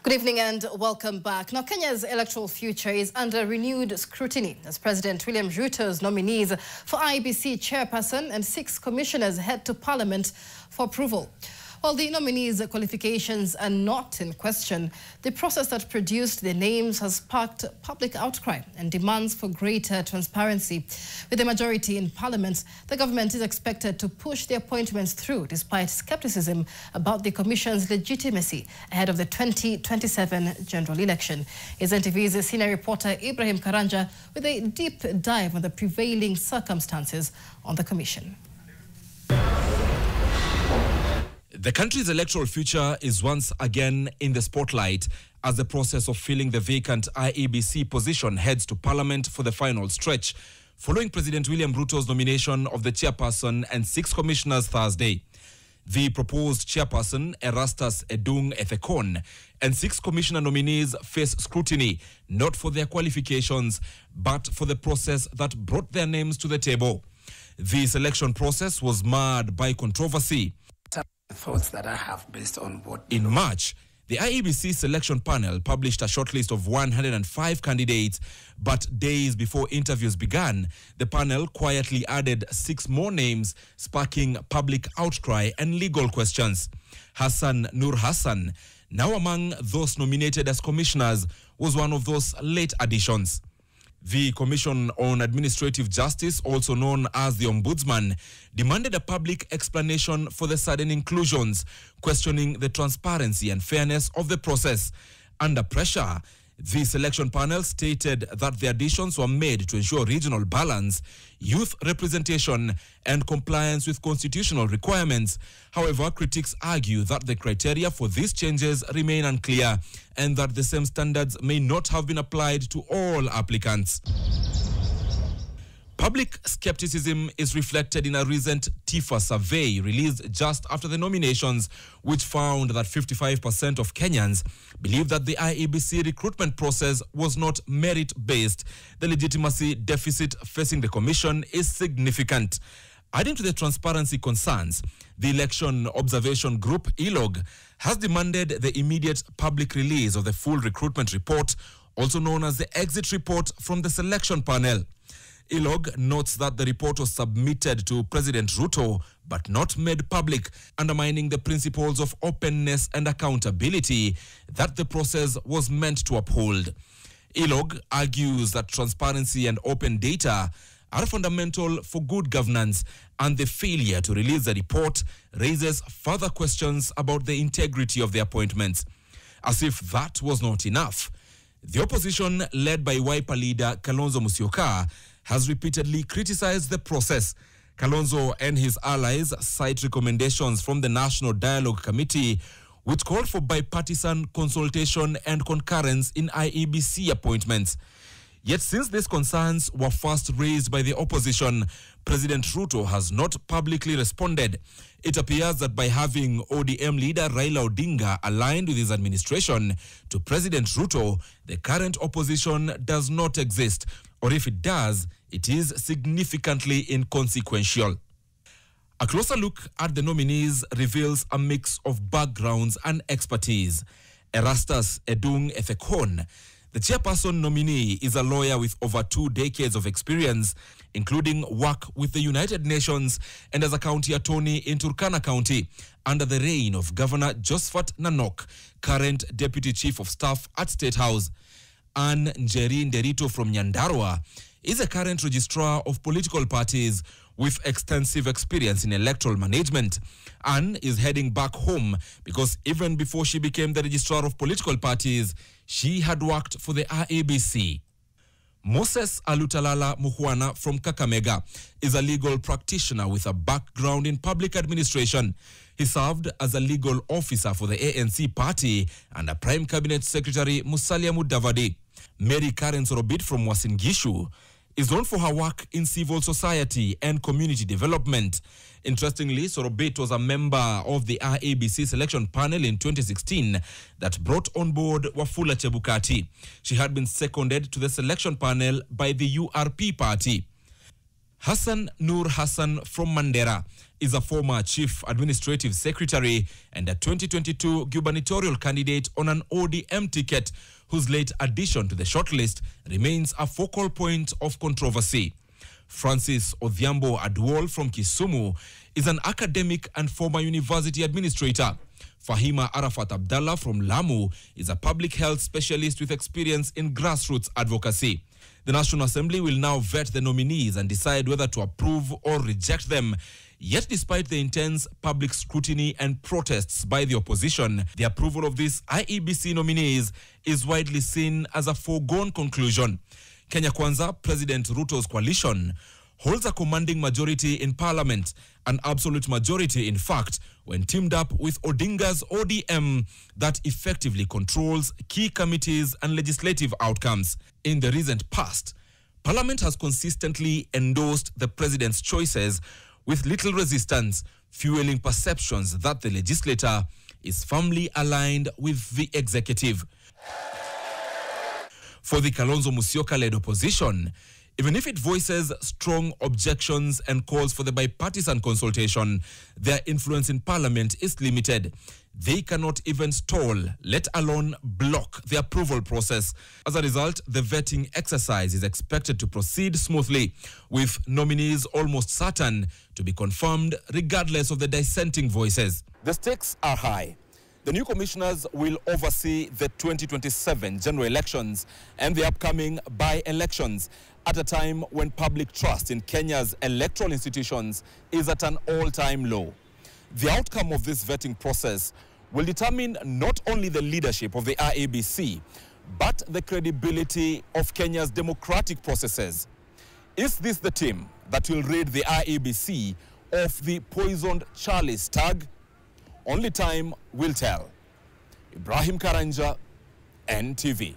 Good evening and welcome back. Now, Kenya's electoral future is under renewed scrutiny as President William Ruto's nominees for IEBC chairperson and 6 commissioners head to Parliament for approval. While the nominees' qualifications are not in question, the process that produced their names has sparked public outcry and demands for greater transparency. With a majority in Parliament, the government is expected to push the appointments through despite skepticism about the Commission's legitimacy ahead of the 2027 general election. Is NTV's senior reporter Ibrahim Karanja with a deep dive on the prevailing circumstances on the Commission. The country's electoral future is once again in the spotlight as the process of filling the vacant IEBC position heads to Parliament for the final stretch, following President William Ruto's nomination of the chairperson and 6 commissioners Thursday. The proposed chairperson, Erastus Edung Ethekon, and 6 commissioner nominees face scrutiny, not for their qualifications, but for the process that brought their names to the table. The selection process was marred by controversy. Thoughts that I have based on what... In March, the IEBC selection panel published a shortlist of 105 candidates, but days before interviews began, the panel quietly added 6 more names, sparking public outcry and legal questions. Hassan Nur Hassan, now among those nominated as commissioners, was one of those late additions. The Commission on Administrative Justice, also known as the Ombudsman, demanded a public explanation for the sudden inclusions, questioning the transparency and fairness of the process. Under pressure, the selection panel stated that the additions were made to ensure regional balance, youth representation, and compliance with constitutional requirements. However, critics argue that the criteria for these changes remain unclear and that the same standards may not have been applied to all applicants. Public skepticism is reflected in a recent TIFA survey released just after the nominations, which found that 55% of Kenyans believe that the IEBC recruitment process was not merit-based. The legitimacy deficit facing the Commission is significant. Adding to the transparency concerns, the Election Observation Group, ELOG, has demanded the immediate public release of the full recruitment report, also known as the exit report from the selection panel. ELOG notes that the report was submitted to President Ruto but not made public, undermining the principles of openness and accountability that the process was meant to uphold. ELOG argues that transparency and open data are fundamental for good governance, and the failure to release the report raises further questions about the integrity of the appointments. As if that was not enough, the opposition, led by Wiper leader Kalonzo Musyoka, has repeatedly criticized the process. Kalonzo and his allies cite recommendations from the National Dialogue Committee, which called for bipartisan consultation and concurrence in IEBC appointments. Yet since these concerns were first raised by the opposition, President Ruto has not publicly responded. It appears that by having ODM leader Raila Odinga aligned with his administration to President Ruto, the current opposition does not exist, or if it does, it is significantly inconsequential. A closer look at the nominees reveals a mix of backgrounds and expertise. Erastus Edung Ethekon, the chairperson nominee, is a lawyer with over 2 decades of experience, including work with the United Nations and as a county attorney in Turkana County under the reign of Governor Josephat Nanok, current Deputy Chief of Staff at State House. Anne Njeri Nderito from Nyandarua is a current registrar of political parties with extensive experience in electoral management. Anne is heading back home because even before she became the registrar of political parties, she had worked for the IEBC. Moses Alutalala Muhwana from Kakamega is a legal practitioner with a background in public administration. He served as a legal officer for the ANC party and a Prime Cabinet Secretary Musalia Mudavadi. Mary Karen Sorobit from Wasingishu is known for her work in civil society and community development. Interestingly, Sorobit was a member of the IEBC selection panel in 2016 that brought on board Wafula Chebukati. She had been seconded to the selection panel by the URP party. Hassan Nur Hassan from Mandera is a former Chief Administrative Secretary and a 2022 gubernatorial candidate on an ODM ticket whose late addition to the shortlist remains a focal point of controversy. Francis Odhiambo Aduol from Kisumu is an academic and former university administrator. Fahima Arafat Abdallah from Lamu is a public health specialist with experience in grassroots advocacy. The National Assembly will now vet the nominees and decide whether to approve or reject them. Yet despite the intense public scrutiny and protests by the opposition, the approval of these IEBC nominees is widely seen as a foregone conclusion. Kenya Kwanza, President Ruto's coalition, holds a commanding majority in Parliament, an absolute majority in fact, when teamed up with Odinga's ODM that effectively controls key committees and legislative outcomes. In the recent past, Parliament has consistently endorsed the President's choices with little resistance, fueling perceptions that the legislator is firmly aligned with the executive. For the Kalonzo Musyoka-led opposition, even if it voices strong objections and calls for the bipartisan consultation, their influence in Parliament is limited. They cannot even stall, let alone block the approval process. As a result, the vetting exercise is expected to proceed smoothly, with nominees almost certain to be confirmed regardless of the dissenting voices. The stakes are high. The new commissioners will oversee the 2027 general elections and the upcoming by-elections at a time when public trust in Kenya's electoral institutions is at an all-time low. The outcome of this vetting process will determine not only the leadership of the IEBC, but the credibility of Kenya's democratic processes. Is this the team that will rid the IEBC of the poisoned chalice tag? Only time will tell. Ibrahim Karanja, NTV.